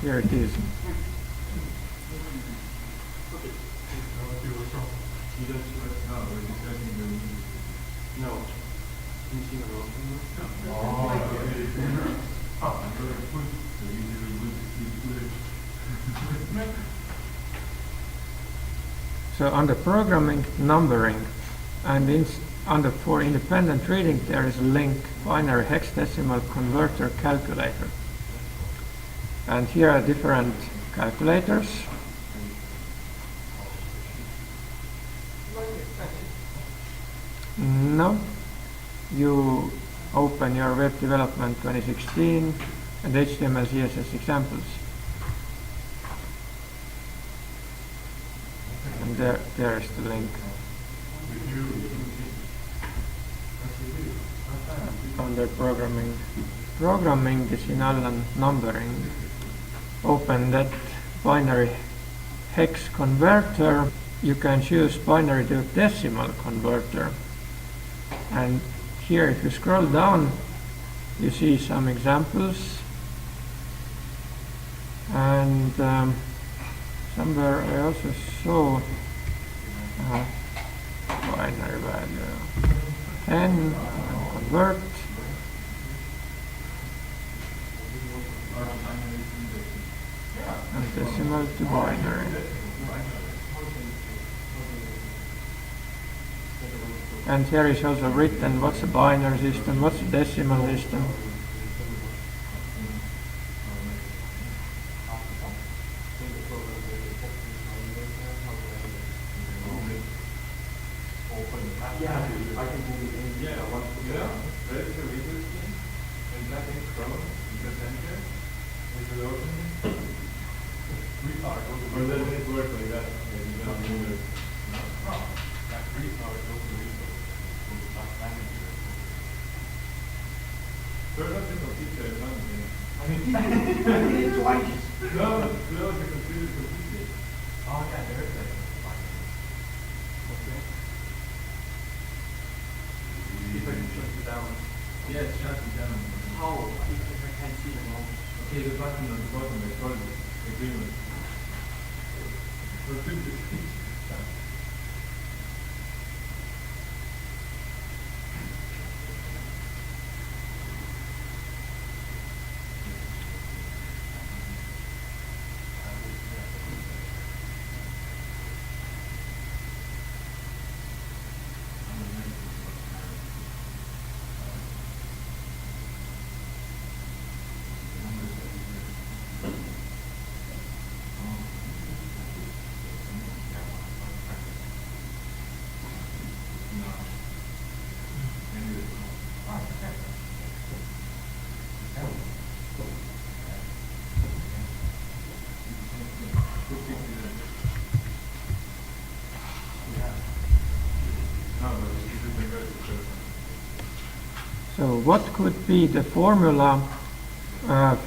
Here it is. So under programming, numbering, and under for independent reading, there is a link, binary hexadecimal converter calculator. And here are different calculators. No. You open your Web Development 2016 and HTML, CSS examples. And there is the link. Under programming. Programming is in Allen numbering. Open that binary hex converter. You can choose binary to decimal converter. And here, if you scroll down, you see some examples. And somewhere I also saw binary value 10 and convert. And decimal to binary. And here is also written what's a binary system, what's a decimal system. So what could be the formula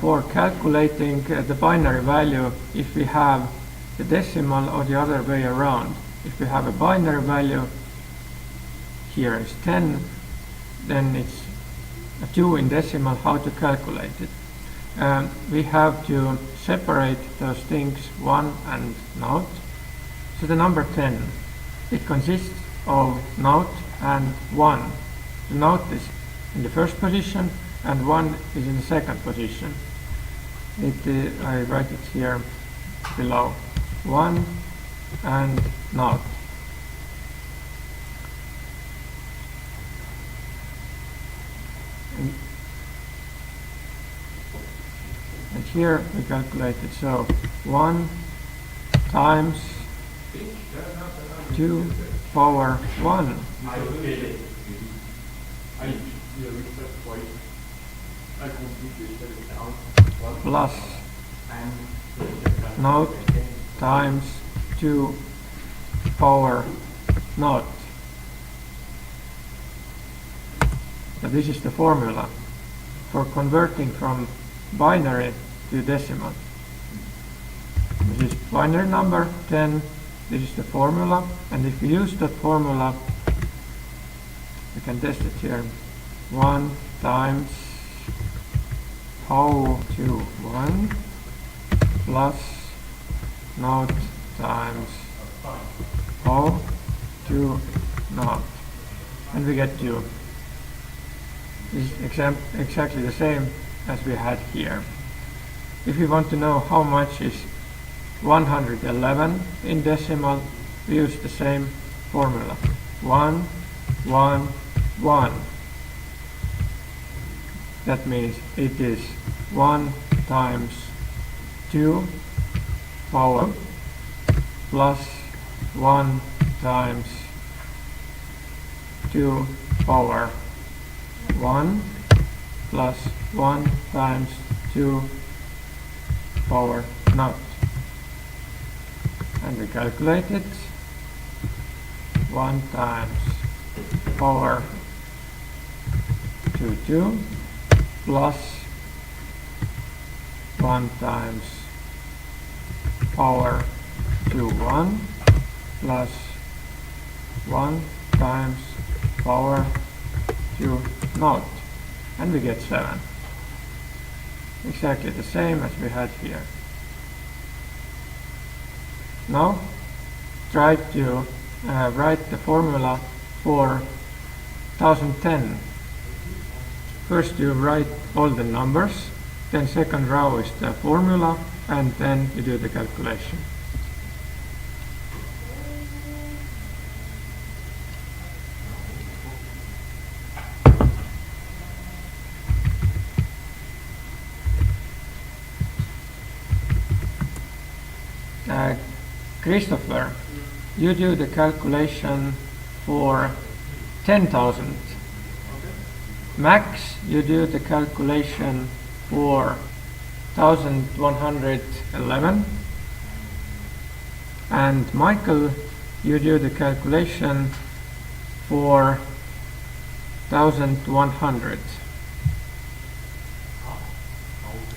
for calculating the binary value if we have the decimal or the other way around? If we have a binary value, here is 10, then it's a 2 in decimal, how to calculate it? We have to separate those things, 1 and note. So the number 10, it consists of note and 1. The note is in the first position and 1 is in the second position. I write it here below. 1 and note. And here we calculate it. So 1 times 2 power 1 plus note times 2 power naught. So this is the formula for converting from binary to decimal. This is binary number 10. This is the formula, and if we use that formula, we can test it here. 1 times how to 1 plus naught times O to naught, and we get 2. This is exactly the same as we had here. If we want to know how much is 111 in decimal, we use the same formula. 1, 1, 1. That means it is 1 times 2 power plus 1 times 2 power 1 plus 1 times 2 power naught. And we calculate it. 1 times power 2 plus 1 times power 1 plus 1 times power 2 naught, and we get 7. Exactly the same as we had here. Now try to write the formula for 1010. First you write all the numbers, then second row is the formula, and then you do the calculation. Christopher, you do the calculation for 10,000. Max, you do the calculation for 1111. And Michael, you do the calculation for 1100.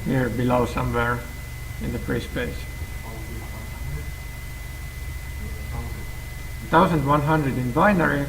Here below somewhere in the free space. 1100 in binary.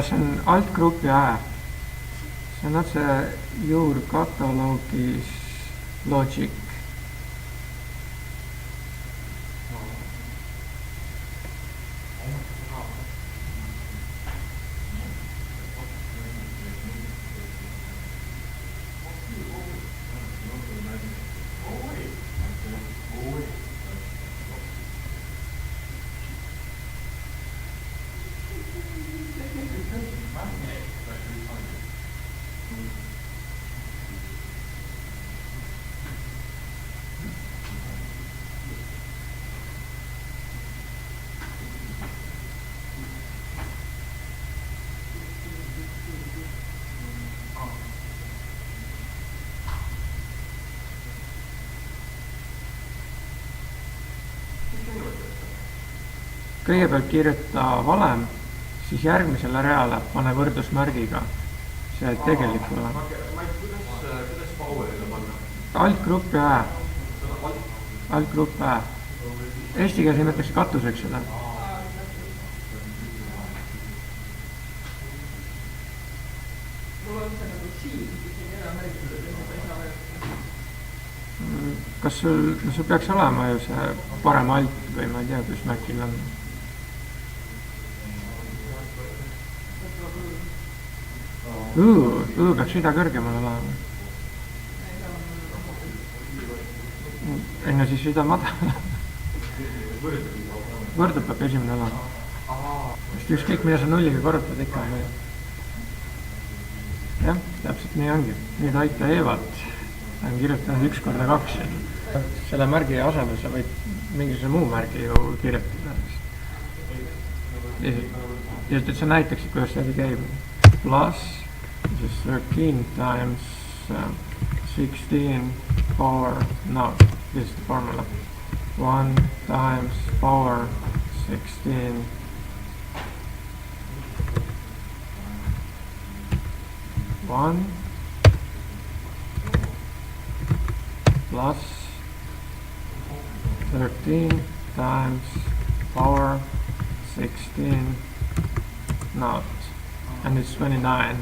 See on altgrupi A. See on otse juurkataloogis logic. Kõigepealt kirjuta valem, siis järgmisele reale pane võrdusmärgiga see tegelik valem. Kuidas power'ile panna? Altgrupi A. Altgrupp A. Eesti keeles nimetatakse katuseks seda. Kas sul peaks olema ju see parem alt või ma ei tea, kus Macil on. Peaks rida kõrgemal olema. Ei no siis rida madal. Võrdub peab esimene olema. Sest ükskõik mida sa nulliga korrutad ikka. Jah, täpselt nii ongi. Nüüd aita Eevat. Ta on kirjutanud 1 korda 2. Selle märgi asemel sa võid mingisuguse muu märgi ju kirjutada. Ja et sa näitaksid, kuidas see käib. Plus 13 times 16 power naught. This is the formula. 1 times power 16 1 plus 13 times power 16 naught, and it's 29.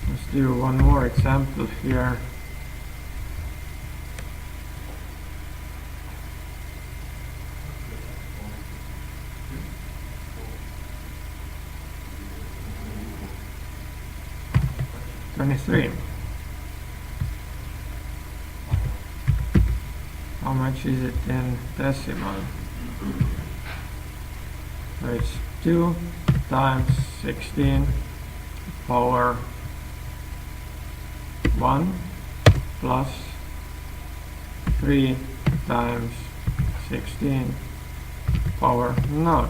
Let's do one more example here. How much is it in decimal? So it's 2 times 16 power 1 plus 3 times 16 power naught.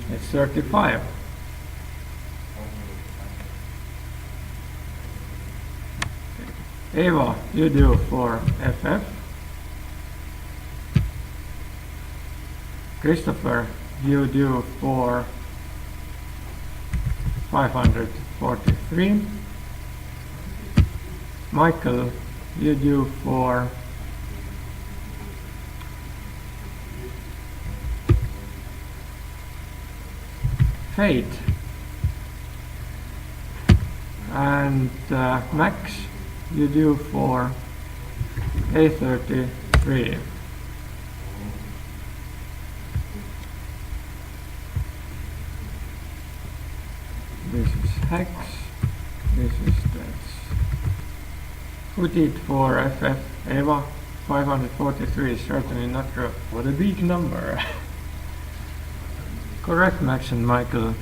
It's 35. Eva, you do for FF. Christopher, you do for 543. Michael, you do for Fate. And Max, you do for A33. This is hex, this is dex. Who did for FF? Eva? 543 is certainly not true. What a big number. Correct, Max and Michael.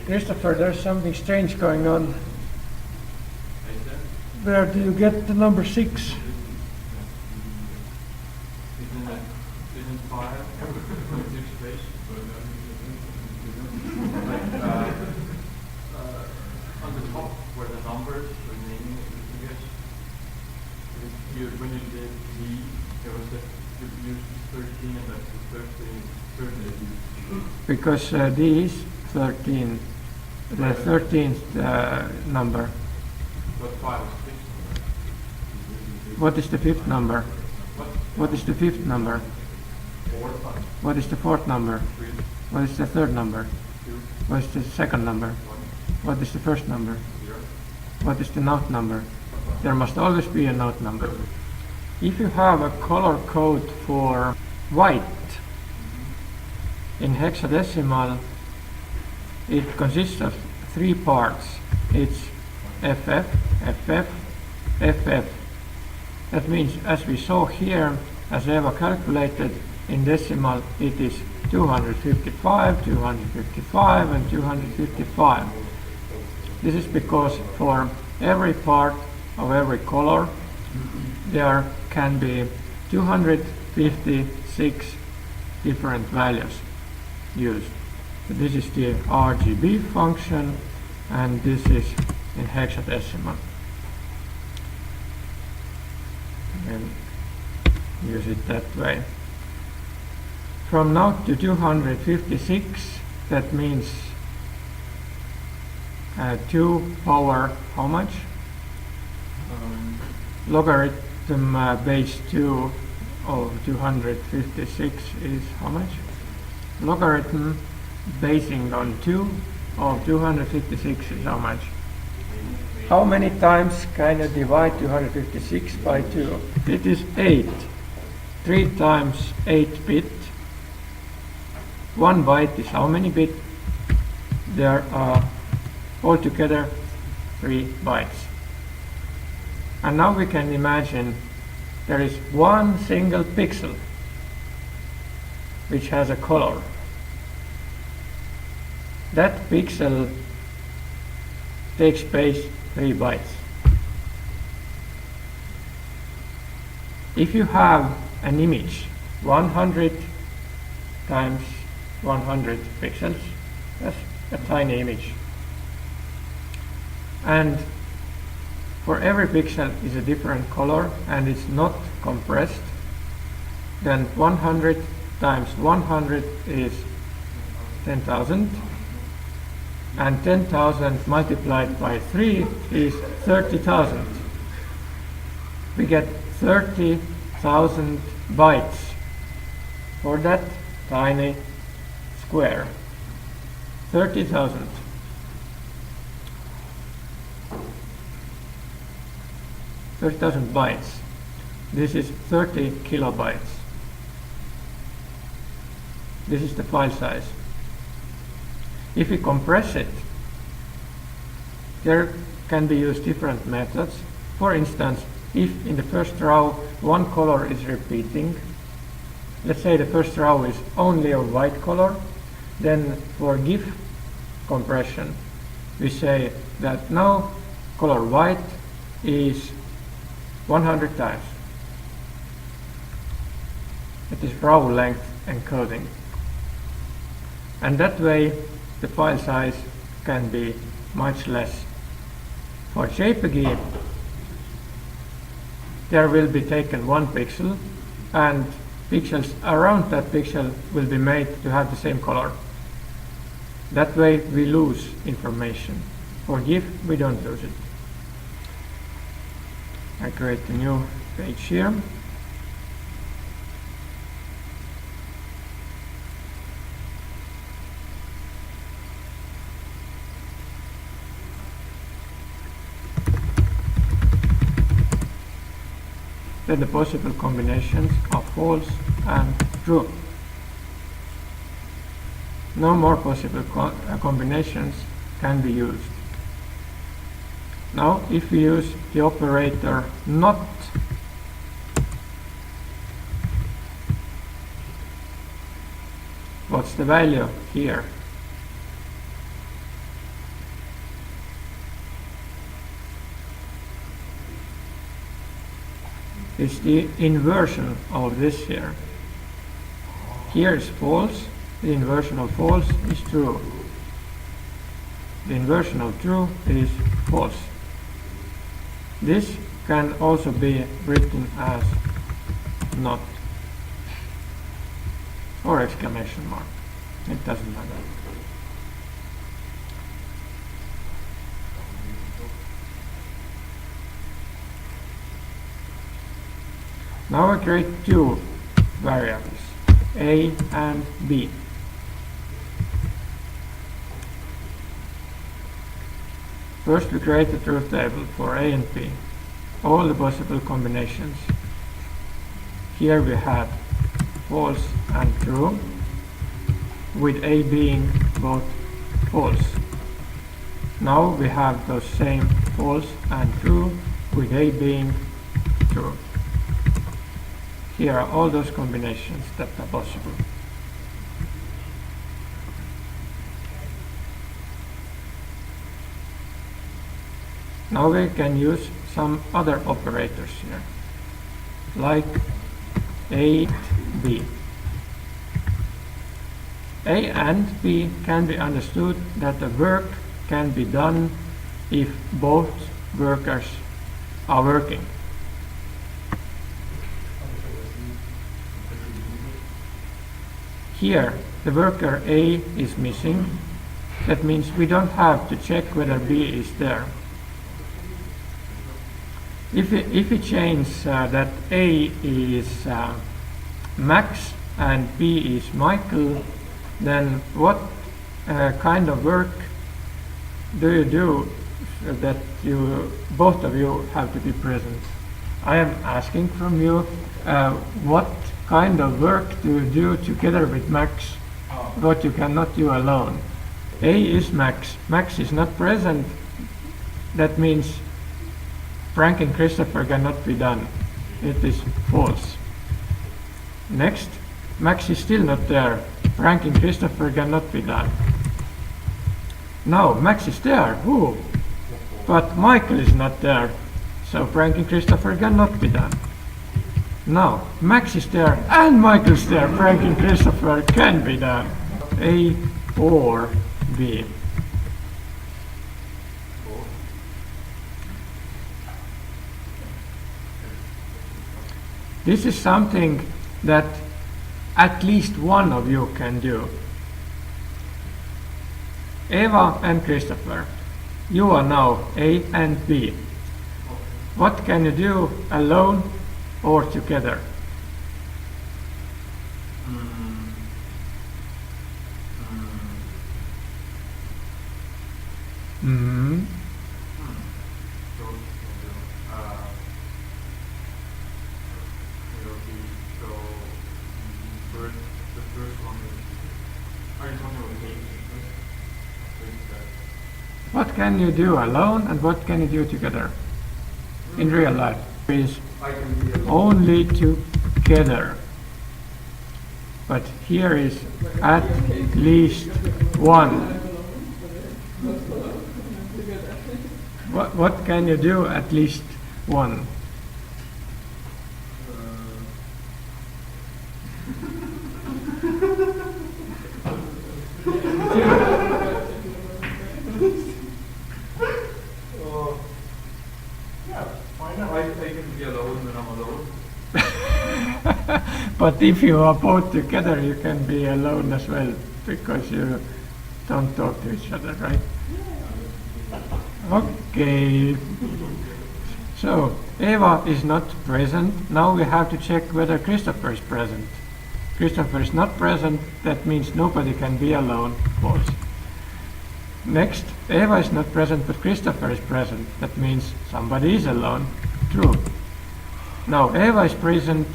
Christopher, there's something strange going on. Where do you get the number 6? Isn't 5 6 space? On the top where the numbers were naming it, I guess. When you did D, there was you used 13 and that's 13. Because D is 13. The 13th number. But 5 is fixed. What is the 5th number? What is the 5th number? 4. What is the 4th number? 3. What is the 3rd number? 2. What is the 2nd number? 1. What is the 1st number? 0. What is the naught number? There must always be a naught number. If you have a color code for white in hexadecimal, it consists of 3 parts. It's FF, FF, FF. That means, as we saw here, as Eva calculated, in decimal it is 255, 255 and 255. This is because for every part of every color there can be 256 different values used. So this is the RGB function, and this is in hexadecimal. And use it that way. From now to 256, that means 2 power how much? Logarithm base 2 of 256 is how much? Logarithm basing on 2 of 256 is how much? How many times can you divide 256 by 2? It is 8. 3 times 8 bit. 1 byte is how many bit? There are altogether 3 bytes. And now we can imagine there is one single pixel which has a color. That pixel takes space 3 bytes. If you have an image 100 times 100 pixels, that's a tiny image, and for every pixel is a different color and it's not compressed, then 100 times 100 is 10,000, and 10,000 multiplied by 3 is 30,000. We get 30,000 bytes for that tiny square. 30,000. Bytes. This is 30 kilobytes. This is the file size. If we compress it, there can be used different methods. For instance, if in the first row one color is repeating, let's say the first row is only a white color, then for GIF compression we say that now color white is 100 times. It is row length encoding. And that way the file size can be much less. For JPG, there will be taken one pixel and pixels around that pixel will be made to have the same color. That way we lose information. For GIF we don't lose it. I create a new page here. Then the possible combinations are false and true. No more possible combinations can be used. Now, if we use the operator not, what's the value here? It's the inversion of this here. Here is false. The inversion of false is true. The inversion of true is false. This can also be written as not or exclamation mark. It doesn't matter. Now I create two variables, A and B. First we create a truth table for A and B, all the possible combinations. Here we have false and true, with A being both false. Now we have those same false and true, with A being true. Here are all those combinations that are possible. Now we can use some other operators here, like A, B. A and B can be understood that the work can be done if both workers are working. Here, the worker A is missing. That means we don't have to check whether B is there. If we change that A is Max and B is Michael, then what kind of work do you do that both of you have to be present. I am asking from you what kind of work do you do together with Max, what you cannot do alone. A is Max. Max is not present. That means Frank and Christopher cannot be done. It is false. Next, Max is still not there. Frank and Christopher cannot be done. Now, Max is there. Woo! But Michael is not there. So Frank and Christopher cannot be done. Now, Max is there and Michael is there. Frank and Christopher can be done. A or B. This is something that at least one of you can do. Eva and Christopher, you are now A and B. What can you do alone or together? Mm-hmm. What can you do alone and what can you do together? In real life is only together. But here is at least one. What can you do at least one? I can be alone when I'm alone. But if you are both together, you can be alone as well, because you don't talk to each other, right? Okay. So, Eva is not present. Now we have to check whether Christopher is present. Christopher is not present. That means nobody can be alone. False. Next, Eva is not present, but Christopher is present. That means somebody is alone. True. Now, Eva is present.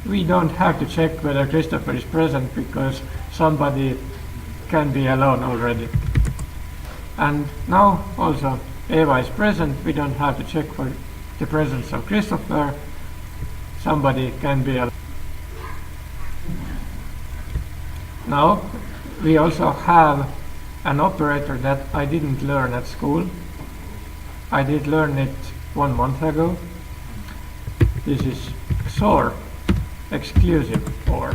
We don't have to check whether Christopher is present because somebody can be alone already. And now also Eva is present. We don't have to check for the presence of Christopher. Somebody can be alone. Now we also have an operator that I didn't learn at school. I did learn it 1 month ago. This is XOR, exclusive OR.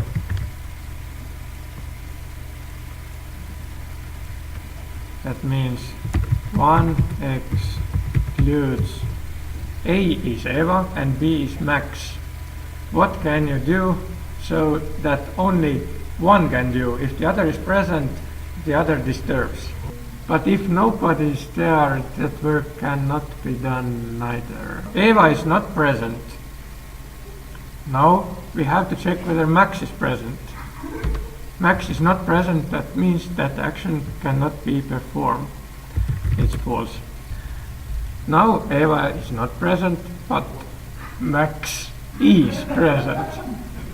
That means 1 excludes A is Eva and B is Max. What can you do so that only one can do? If the other is present, the other disturbs. But if nobody is there, that work cannot be done neither. Eva is not present. Now we have to check whether Max is present. Max is not present, that means that action cannot be performed. It's false. Now Eva is not present, but Max is present.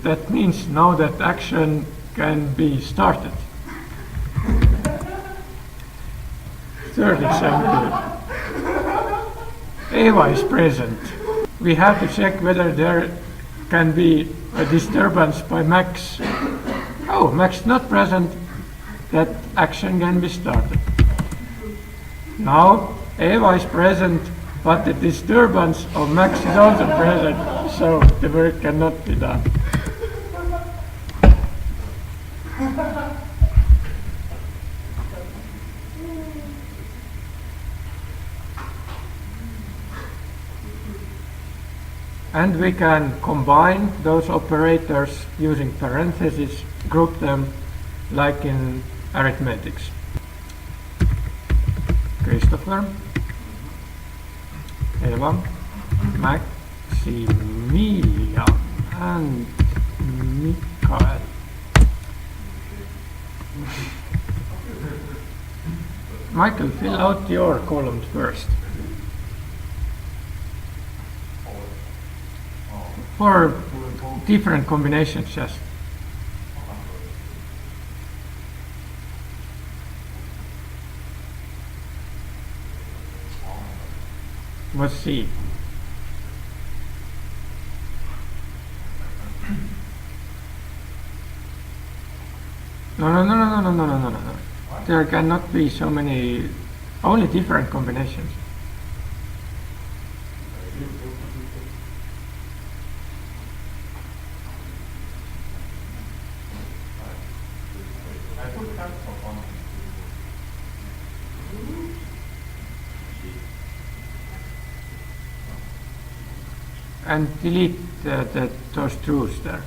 That means now that action can be started. Third example. Eva is present. We have to check whether there can be a disturbance by Max. Oh, Max is not present. That action can be started. Now Eva is present, but the disturbance of Max is also present, so the work cannot be done. And we can combine those operators using parentheses, group them like in arithmetics. Christopher, Eva, Maximilian, and Mikael. Michael, fill out your columns first. For different combinations, yes. Let's see. No. There cannot be so many, only different combinations. And delete those truths there.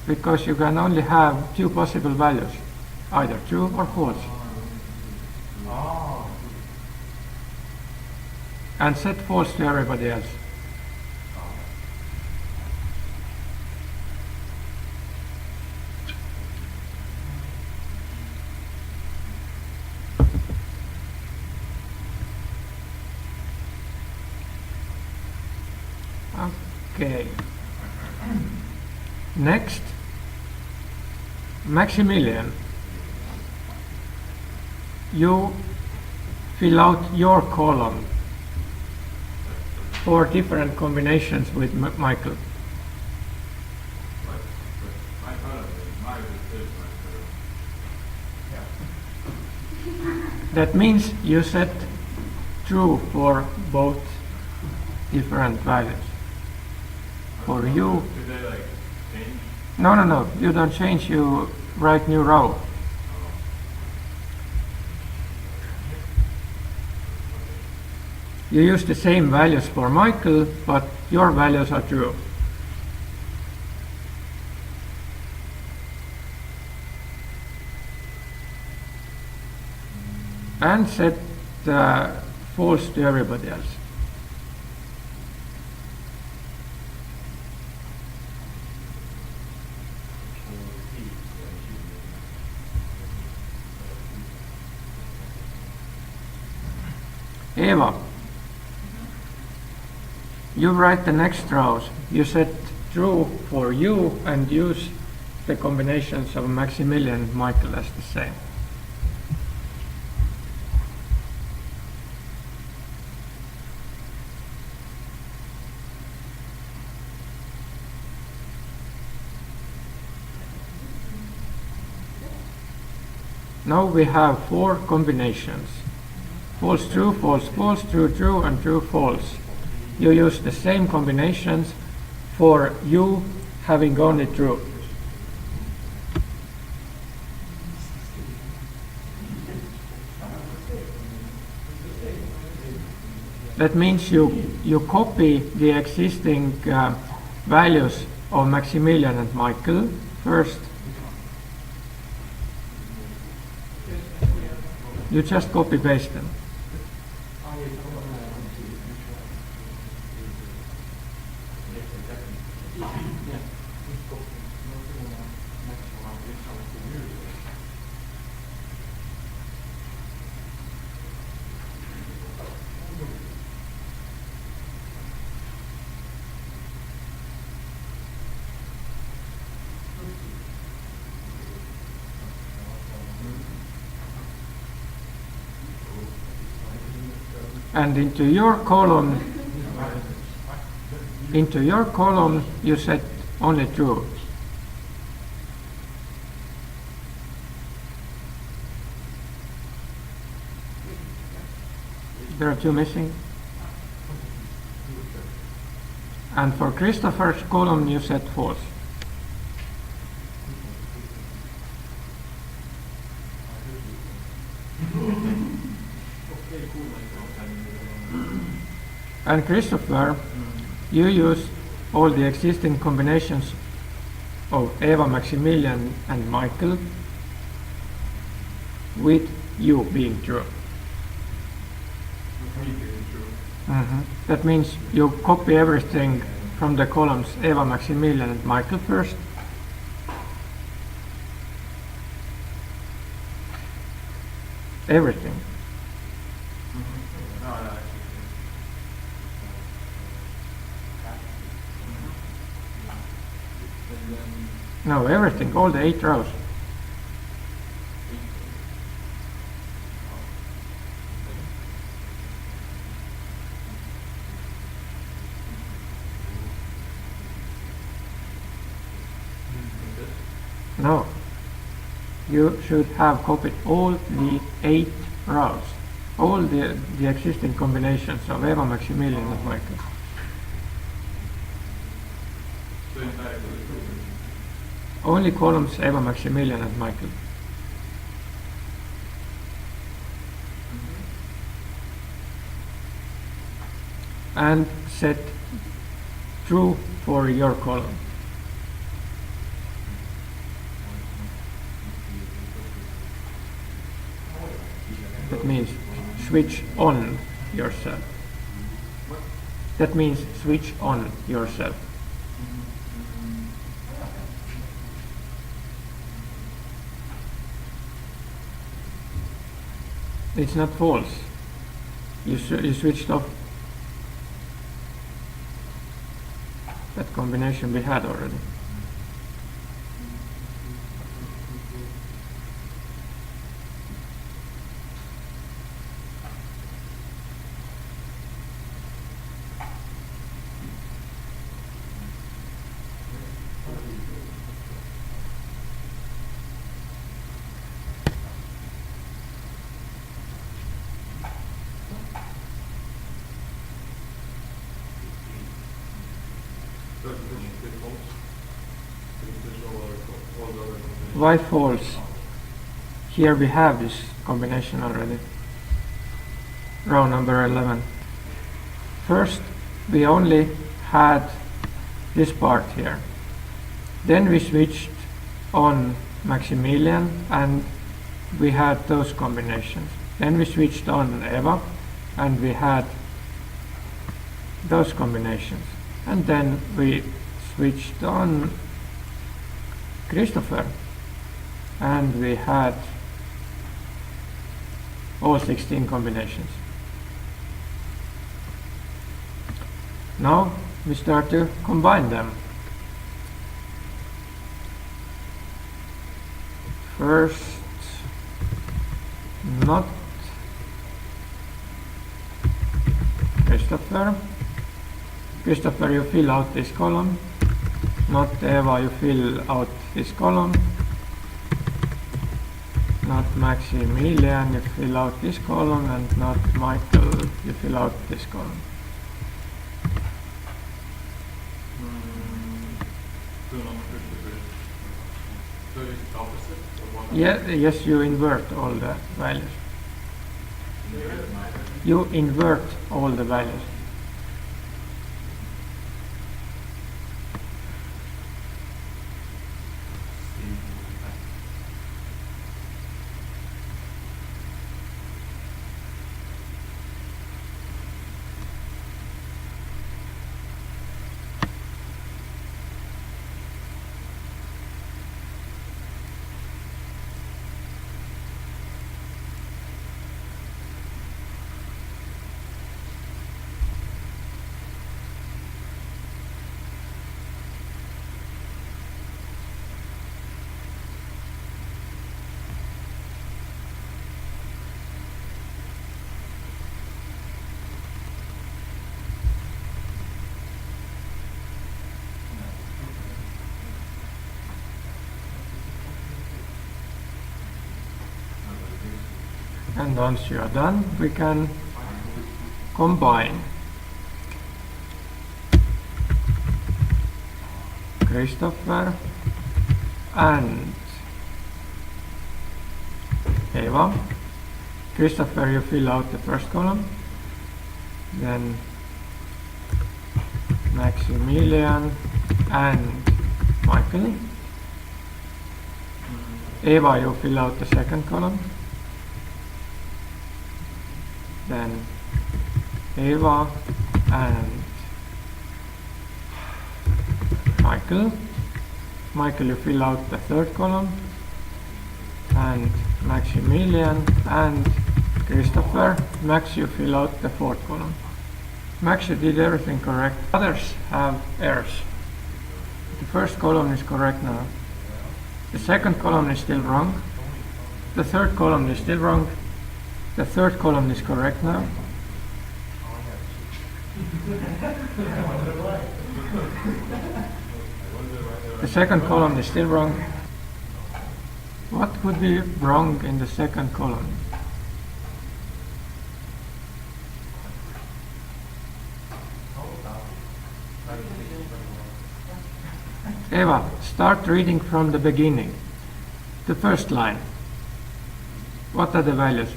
Because you can only have two possible values, either true or false. And set false to everybody else. Okay. Next, Maximilian. You fill out your column for different combinations with Michael. That means you set true for both different values. For you, no, you don't change, you write new row. You use the same values for Michael, but your values are true. And set false to everybody else. Eva, you write the next rows. You set true for you and use the combinations of Maximilian and Michael as the same. Now we have 4 combinations. False, true, false, false, true, true, and true, false. You use the same combinations for you having only true. That means you copy the existing values of Maximilian and Michael first. You just copy paste them. And into your column you set only true. There are 2 missing. And for Christopher's column you set false. And Christopher, you use all the existing combinations of Eva, Maximilian, and Michael with you being true. That means you copy everything from the columns Eva, Maximilian, and Michael first. everything. No, I see. And then No, everything, all the 8 rows. No, you should have copied all the 8 rows, all the existing combinations of Eva, Maximilian and Michael. so entire Only columns Eva, Maximilian and Michael. And set true for your column. That means switch on yourself. That means switch on yourself. It's not false. You switched off that combination we had already. So it's false. There's all the other combinations. Why false? Here we have this combination already. Row number 11. First, we only had this part here. Then we switched on Maximilian and we had those combinations. Then we switched on Eva and we had those combinations. And then we switched on Christopher and we had all 16 combinations. Now we start to combine them. First, not Christopher. Christopher, you fill out this column. Not Eva, you fill out this column. Not Maximilian, you fill out this column, and not Michael, you fill out this column. So not Christopher. So it's opposite of one. Yeah, yes, you invert all the values. You invert all the values. And once you are done, we can combine Christopher and Eva. Christopher, you fill out the first column, then Maximilian and Michael. Eva, you fill out the second column, then Eva and Michael. Michael, you fill out the third column, and Maximilian and Christopher. Max, you fill out the fourth column. Max, you did everything correct. Others have errors. The first column is correct now. The second column is still wrong. The third column is still wrong. The third column is correct now. The second column is still wrong. What could be wrong in the second column? Eva, start reading from the beginning. The first line. What are the values?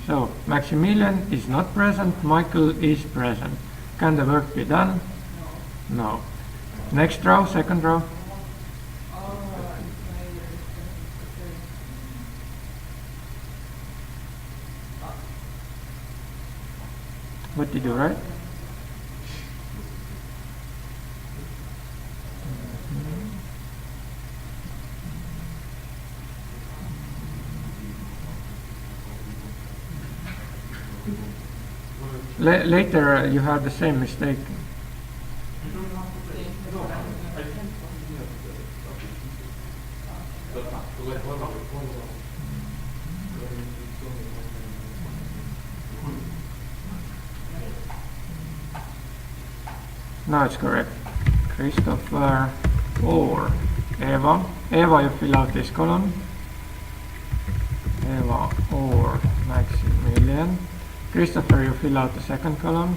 So, Maximilian is not present, Michael is present. Can the work be done? No. Next row, second row. What did you write? Later you have the same mistake. Now it's correct. Christopher or Eva. Eva, you fill out this column. Eva or Maximilian. Christopher, you fill out the second column.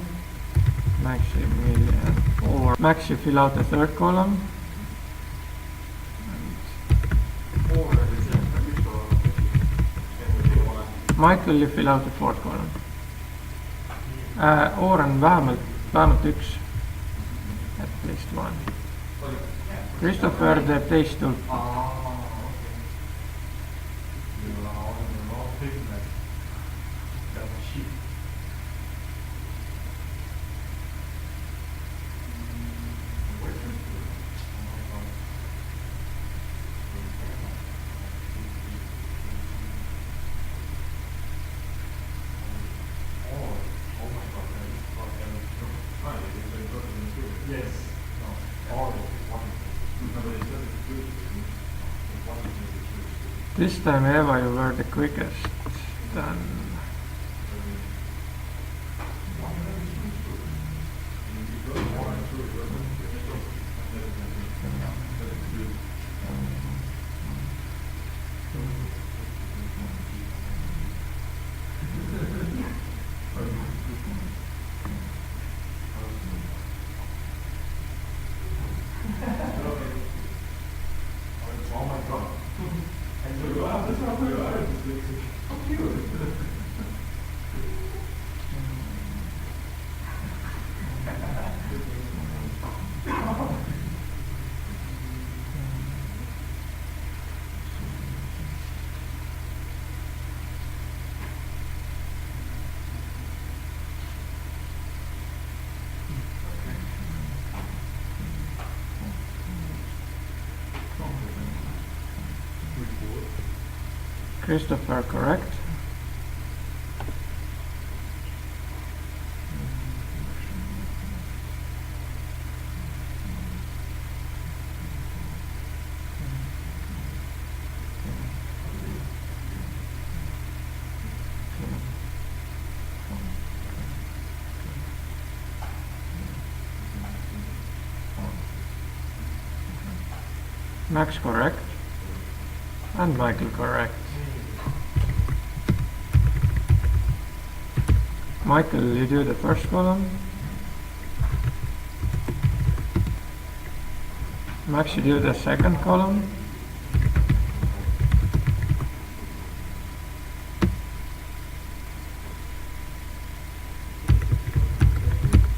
Maximilian or Max, you fill out the third column. Michael, you fill out the fourth column. Or on vähemalt üks. At least one. Christopher teeb teistult. This time, Eva, you were the quickest. Then Christopher, correct. Max, correct. And Michael, correct. Michael, you do the first column. Max, you do the second column.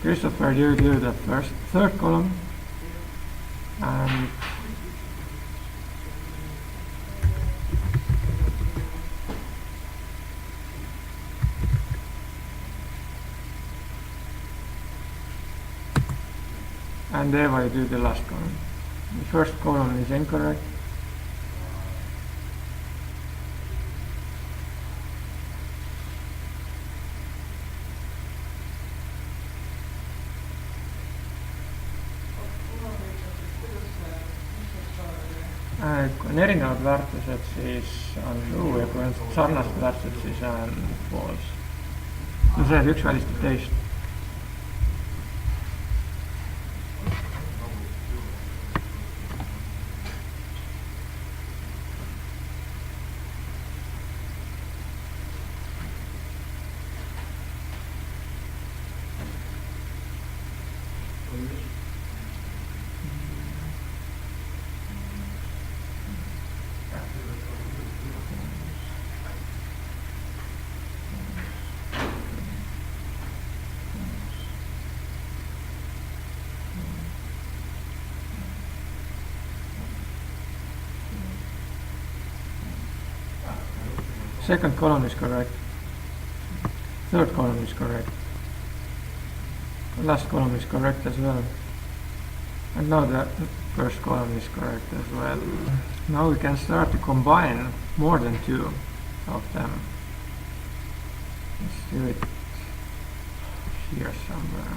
Christopher, you do the third column. And Eva, you do the last column. The first column is incorrect. Kui on erinevad väärtused, siis on true ja kui on sarnased väärtused, siis on false. No see üks välistab teist. Second column is correct. Third column is correct. The last column is correct as well. And now the first column is correct as well. Now we can start to combine more than two of them. Let's do it here somewhere.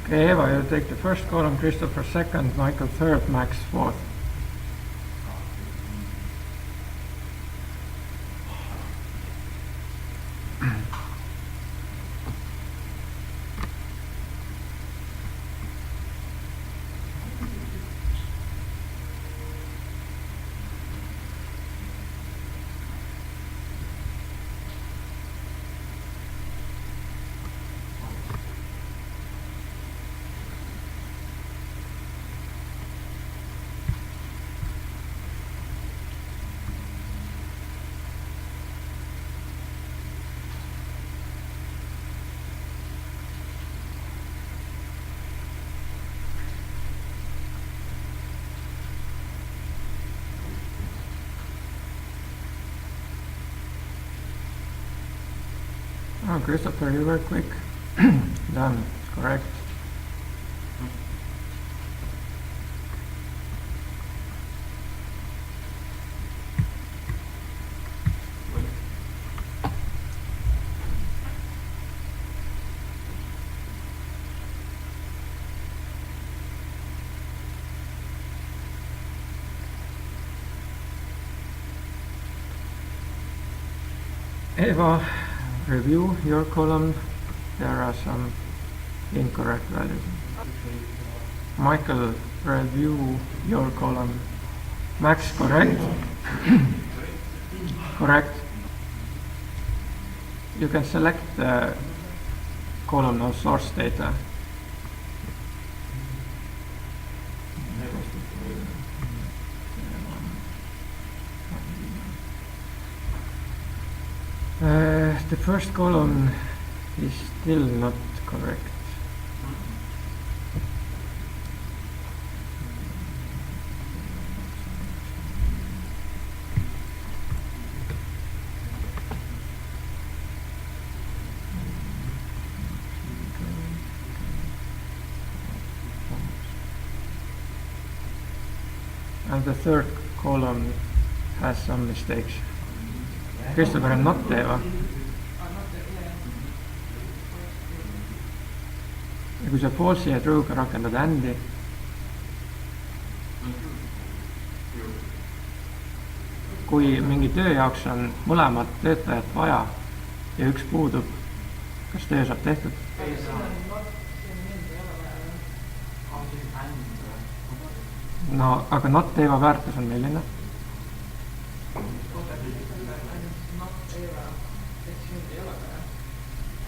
Okay, Eva, you take the first column, Christopher second, Michael third, Max fourth. Oh, Christopher, you were quick. Done. Correct. Eva, review your column. There are some incorrect values. Michael, review your column. Max, correct? Correct. You can select the column of source data. The first column is still not correct. And the third column has some mistakes. Christopher on not Eva. Ja kui sa false'i ja true'ga rakendad and'i, kui mingi töö jaoks on mõlemat töötajat vaja ja üks puudub, kas töö saab tehtud? ei saa. see on No aga not teeva väärtus on milline?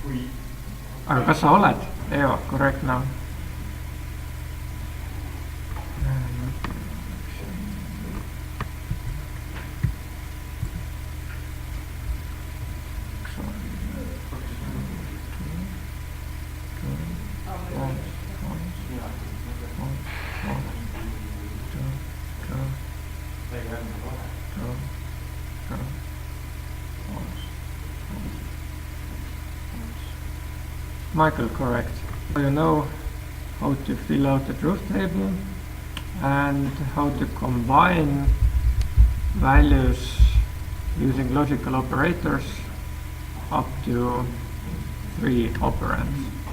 kui Aga kas sa oled Eeva, korrektne? Michael, correct. You know how to fill out the truth table and how to combine values using logical operators up to 3 operands.